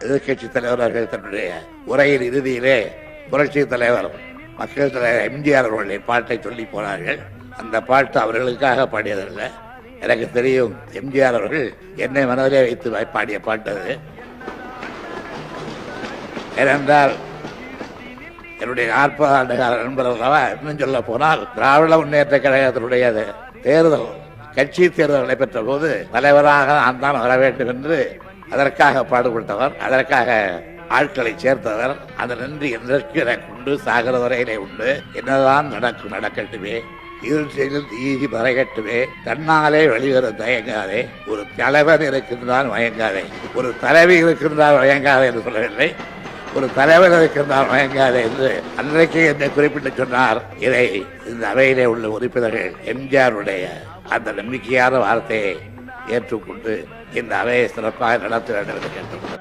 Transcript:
எதிர்கட்சி தலைவர்கள் தன்னுடைய உரையின் இறுதியிலே புரட்சி தலைவர் மக்கள் தலைவர் எம்ஜிஆர் அவர்களுடைய பாட்டை சொல்லி போனார்கள். அந்த பாட்டு அவர்களுக்காக பாடியதல்ல. எனக்கு தெரியும் எம்ஜிஆர் அவர்கள் என்னை மனதிலே வைத்து பாடிய பாட்டு அது. ஏனென்றால் என்னுடைய 40 ஆண்டு கால நண்பர் அல்லவா. இன்னும் சொல்ல போனால் திராவிட முன்னேற்ற கழகத்தினுடைய தேர்தல் கட்சி தேர்தல் நடைபெற்ற போது தலைவராக நான் தான் வர வேண்டும் என்று அதற்காக பாடுபட்டவர், அதற்காக ஆட்களை சேர்த்தவர். அந்த நன்றி என்றற்கு எனக்கு உண்டு, சாகர வரையிலே உண்டு. என்னதான் நடக்கட்டுமே, இருள் ஈகி மறைகட்டுமே, தன்னாலே வெளிவர தயங்காதே, ஒரு தலைவர் இருக்கின்றான் மயங்காதே, ஒரு தலைவி இருக்கின்றால் மயங்காதே என்று சொல்லவில்லை, ஒரு தலைவர் இருக்கின்றால் மயங்காதே என்று அன்றைக்கு என்னை குறிப்பிட்டு சொன்னார். இதை இந்த அவையிலே உள்ள உறுப்பினர்கள் எம்ஜிஆருடைய அந்த நம்பிக்கையான வார்த்தையை ஏற்றுக்கொண்டு இந்த அவையை சிறப்பாக நடத்த வேண்டும் என்று கேட்டுக்கொண்டார்.